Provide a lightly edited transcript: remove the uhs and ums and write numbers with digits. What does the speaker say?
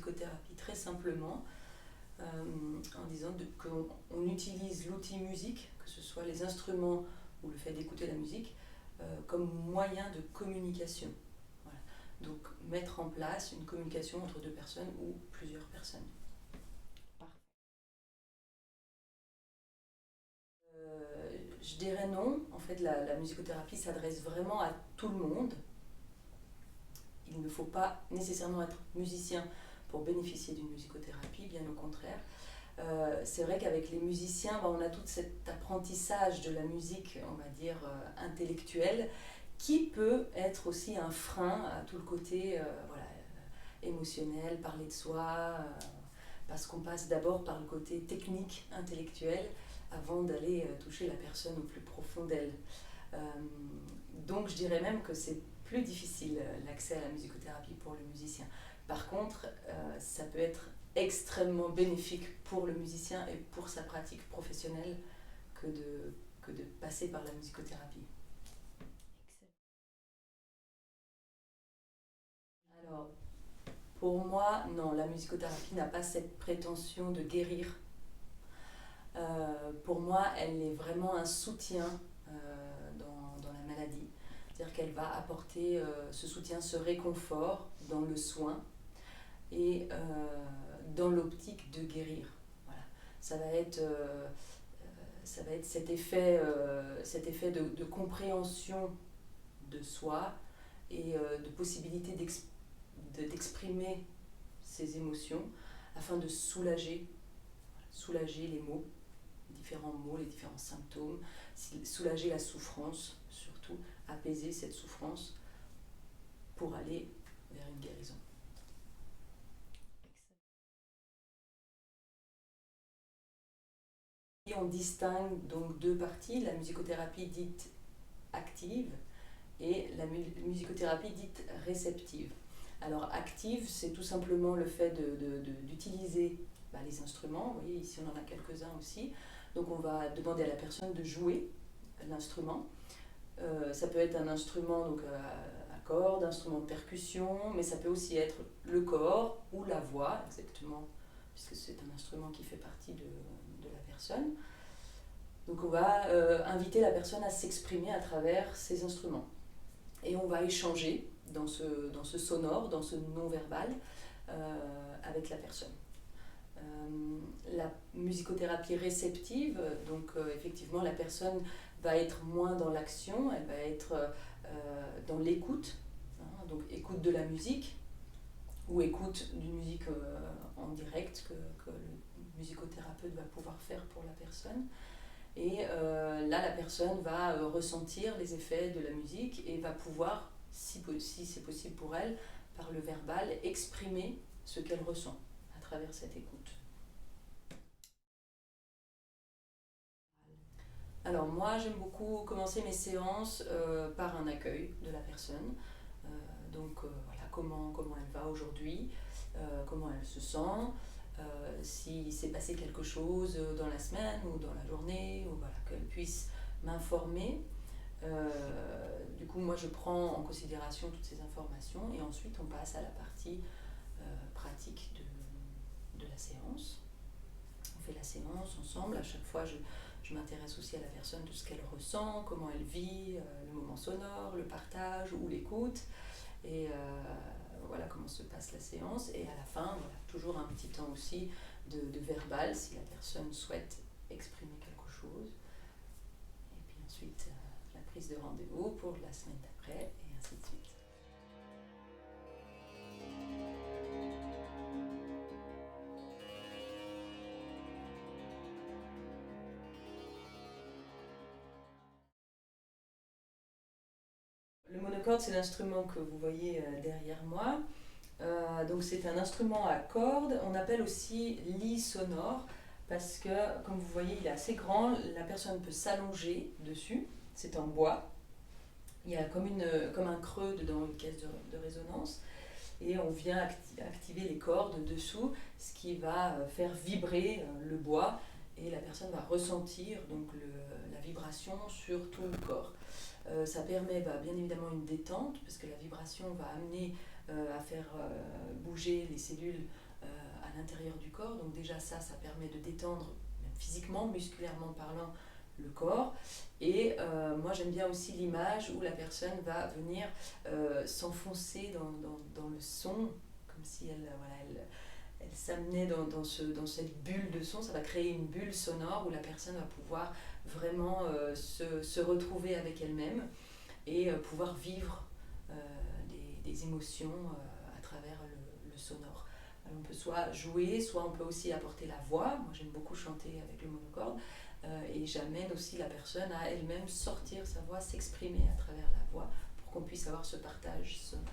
musicothérapie très simplement, en disant qu'on utilise l'outil musique, que ce soit les instruments ou le fait d'écouter la musique, comme moyen de communication. Voilà. Donc mettre en place une communication entre deux personnes ou plusieurs personnes. Je dirais non. En fait, la musicothérapie s'adresse vraiment à tout le monde. Il ne faut pas nécessairement être musicien pour bénéficier d'une musicothérapie, bien au contraire. C'est vrai qu'avec les musiciens, on a tout cet apprentissage de la musique, on va dire, intellectuelle, qui peut être aussi un frein à tout le côté émotionnel, parler de soi, parce qu'on passe d'abord par le côté technique, intellectuel, avant d'aller toucher la personne au plus profond d'elle. Donc je dirais même que c'est plus difficile l'accès à la musicothérapie pour le musicien. Par contre, ça peut être extrêmement bénéfique pour le musicien et pour sa pratique professionnelle que de passer par la musicothérapie. Alors, pour moi, non, la musicothérapie n'a pas cette prétention de guérir. Pour moi, elle est vraiment un soutien dans la maladie. C'est-à-dire qu'elle va apporter ce soutien, ce réconfort dans le soin et dans l'optique de guérir. Voilà. Ça va être cet effet de compréhension de soi et de possibilité d'exprimer ses émotions afin de soulager les maux, les différents maux, les différents symptômes, soulager la souffrance, surtout apaiser cette souffrance pour aller vers une guérison. Et on distingue donc deux parties, la musicothérapie dite active et la musicothérapie dite réceptive. Alors active, c'est tout simplement le fait d'utiliser les instruments. Vous voyez, ici on en a quelques-uns aussi. Donc on va demander à la personne de jouer l'instrument. Ça peut être un instrument donc, à cordes, un instrument de percussion, mais ça peut aussi être le corps ou la voix, exactement, puisque c'est un instrument qui fait partie de la personne. Donc on va inviter la personne à s'exprimer à travers ces instruments. Et on va échanger dans ce sonore, dans ce non-verbal, avec la personne. La musicothérapie réceptive, donc effectivement la personne va être moins dans l'action, elle va être dans l'écoute, hein, donc écoute de la musique ou écoute d'une musique en direct que le musicothérapeute va pouvoir faire pour la personne. Et là, la personne va ressentir les effets de la musique et va pouvoir, si c'est possible pour elle, par le verbal, exprimer ce qu'elle ressent à travers cette écoute. Alors moi, j'aime beaucoup commencer mes séances par un accueil de la personne. Donc voilà, comment elle va aujourd'hui, comment elle se sent, s'il s'est passé quelque chose dans la semaine ou dans la journée, ou voilà, qu'elle puisse m'informer. Du coup, moi, je prends en considération toutes ces informations et ensuite on passe à la partie pratique de la séance. On fait la séance ensemble. À chaque fois, je m'intéresse aussi à la personne, de ce qu'elle ressent, comment elle vit, le moment sonore, le partage ou l'écoute. Et voilà comment se passe la séance. Et à la fin, voilà, toujours un petit temps aussi de verbal, si la personne souhaite exprimer quelque chose. Et puis ensuite, la prise de rendez-vous pour la semaine d'après, et ainsi de suite. Le monocorde, c'est l'instrument que vous voyez derrière moi. Donc c'est un instrument à cordes, on appelle aussi lit sonore parce que, comme vous voyez, il est assez grand, la personne peut s'allonger dessus, c'est en bois. Il y a comme un creux dedans, une caisse de résonance, et on vient activer les cordes dessous, ce qui va faire vibrer le bois, et la personne va ressentir donc la vibration sur tout le corps. Ça permet bien évidemment une détente, parce que la vibration va amener à faire bouger les cellules à l'intérieur du corps. Donc déjà ça permet de détendre, même physiquement, musculairement parlant, le corps. Et moi j'aime bien aussi l'image où la personne va venir s'enfoncer dans le son, comme si elle s'amenait dans cette bulle de son. Ça va créer une bulle sonore où la personne va pouvoir vraiment se retrouver avec elle-même et pouvoir vivre des émotions à travers le sonore. Alors on peut soit jouer, soit on peut aussi apporter la voix. Moi j'aime beaucoup chanter avec le monocorde. Et j'amène aussi la personne à elle-même sortir sa voix, s'exprimer à travers la voix pour qu'on puisse avoir ce partage sonore.